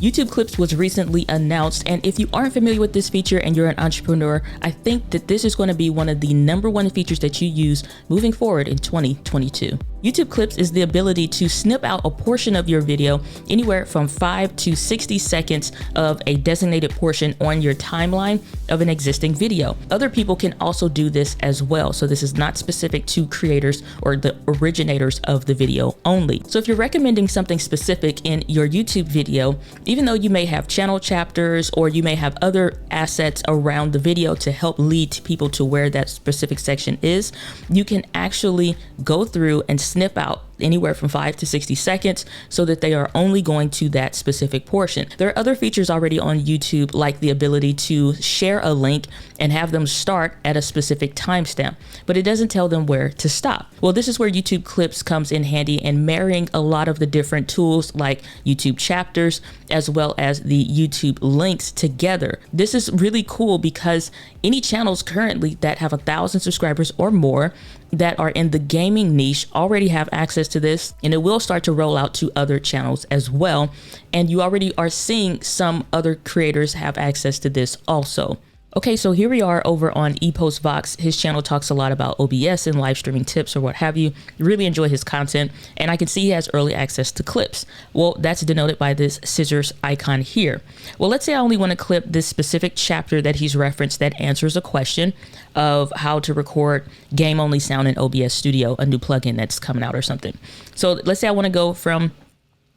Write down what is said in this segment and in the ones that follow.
YouTube Clips was recently announced, and if you aren't familiar with this feature and you're an entrepreneur, I think that this is going to be one of the #1 features that you use moving forward in 2022. YouTube Clips is the ability to snip out a portion of your video, anywhere from 5 to 60 seconds of a designated portion on your timeline of an existing video. Other people can also do this as well, so this is not specific to creators or the originators of the video only. So if you're recommending something specific in your YouTube video, even though you may have channel chapters or you may have other assets around the video to help lead people to where that specific section is, you can actually go through and snip out anywhere from 5 to 60 seconds so that they are only going to that specific portion. There are other features already on YouTube, like the ability to share a link and have them start at a specific timestamp, but it doesn't tell them where to stop. Well, this is where YouTube Clips comes in handy, and marrying a lot of the different tools like YouTube chapters as well as the YouTube links together. This is really cool because any channels currently that have 1,000 subscribers or more that are in the gaming niche already have access to this, and it will start to roll out to other channels as well. And you already are seeing some other creators have access to this also. Okay, so here we are over on ePostVox. His channel talks a lot about OBS and live streaming tips or what have you. Really enjoy his content, and I can see he has early access to clips. Well, that's denoted by this scissors icon here. Well, let's say I only want to clip this specific chapter that he's referenced that answers a question of how to record game only sound in OBS Studio, a new plugin that's coming out or something. So let's say I want to go from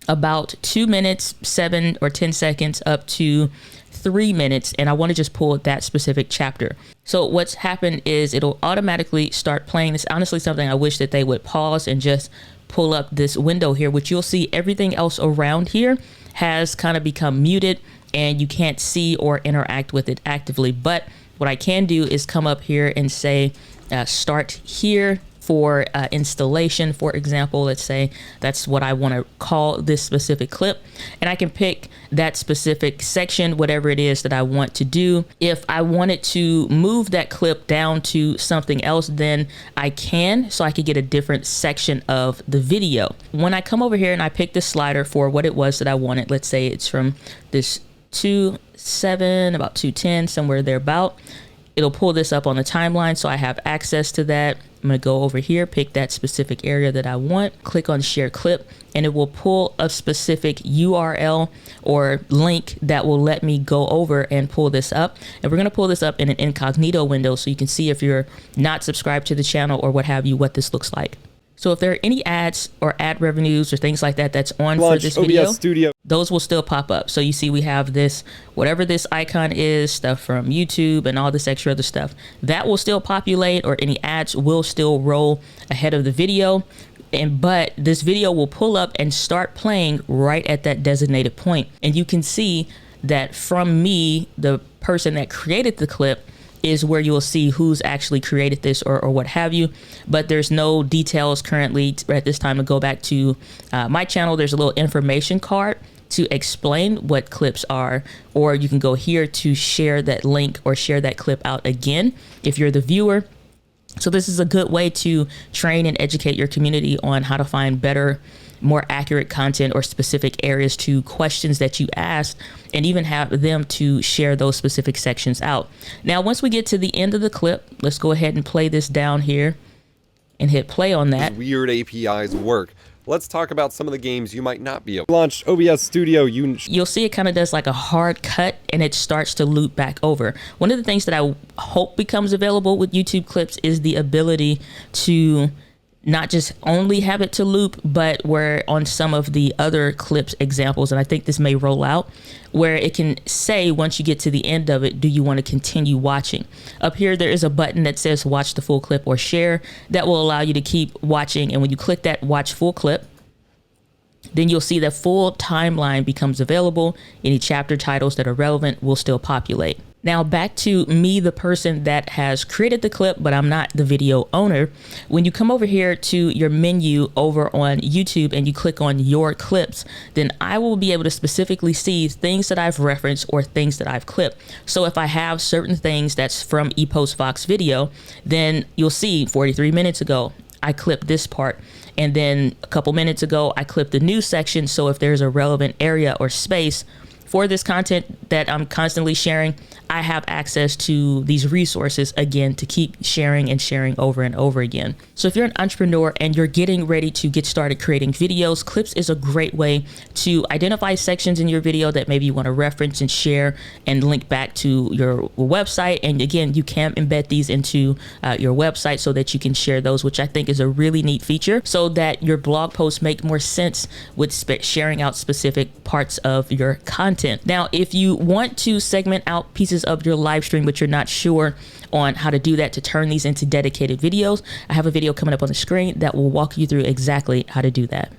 about 2 minutes, 7 or 10 seconds up to 3 minutes, and I want to just pull that specific chapter. So what's happened is it'll automatically start playing. This honestly something I wish that they would pause and just pull up this window here, which you'll see everything else around here has kind of become muted and you can't see or interact with it actively. But what I can do is come up here and say start here for installation, for example. Let's say that's what I want to call this specific clip, and I can pick that specific section, whatever it is that I want to do. If I wanted to move that clip down to something else, then I can, so I could get a different section of the video. When I come over here and I pick the slider for what it was that I wanted, let's say it's from this 2.7 about 2.10, somewhere thereabout. It'll pull this up on the timeline, so I have access to that. I'm going to go over here, pick that specific area that I want, click on share clip, and it will pull a specific URL or link that will let me go over and pull this up. And we're going to pull this up in an incognito window so you can see, if you're not subscribed to the channel or what have you, what this looks like. So if there are any ads or ad revenues or things like that that's on for this video, those will still pop up. So you see we have this, whatever this icon is, stuff from YouTube and all this extra other stuff, that will still populate, or any ads will still roll ahead of the video. But this video will pull up and start playing right at that designated point. And you can see that from me, the person that created the clip, is where you'll see who's actually created this or what have you. But there's no details currently at this time to go back to my channel. There's a little information card to explain what clips are, or you can go here to share that link or share that clip out again if you're the viewer. So this is a good way to train and educate your community on how to find better, more accurate content or specific areas to questions that you ask, and even have them to share those specific sections out. Now, once we get to the end of the clip, let's go ahead and play this down here and hit play on that. Weird APIs work. Let's talk about some of the games you might not be able to launch. OBS Studio, you'll see it kind of does like a hard cut and it starts to loop back over. One of the things that I hope becomes available with YouTube Clips is the ability to not just only have it to loop, but where on some of the other clips examples, and I think this may roll out, where it can say once you get to the end of it, do you want to continue watching? Up here, there is a button that says watch the full clip or share. That will allow you to keep watching. And when you click that watch full clip, then you'll see that full timeline becomes available. Any chapter titles that are relevant will still populate. Now back to me, the person that has created the clip, but I'm not the video owner. When you come over here to your menu over on YouTube and you click on your clips, then I will be able to specifically see things that I've referenced or things that I've clipped. So if I have certain things that's from ePostVox video, then you'll see 43 minutes ago, I clipped this part. And then a couple minutes ago, I clipped the news section. So if there's a relevant area or space for this content that I'm constantly sharing, I have access to these resources again to keep sharing and sharing over and over again. So if you're an entrepreneur and you're getting ready to get started creating videos, clips is a great way to identify sections in your video that maybe you want to reference and share and link back to your website. And again, you can embed these into your website so that you can share those, which I think is a really neat feature, so that your blog posts make more sense with sharing out specific parts of your content. Now, if you want to segment out pieces of your live stream, but you're not sure on how to do that to turn these into dedicated videos, I have a video coming up on the screen that will walk you through exactly how to do that.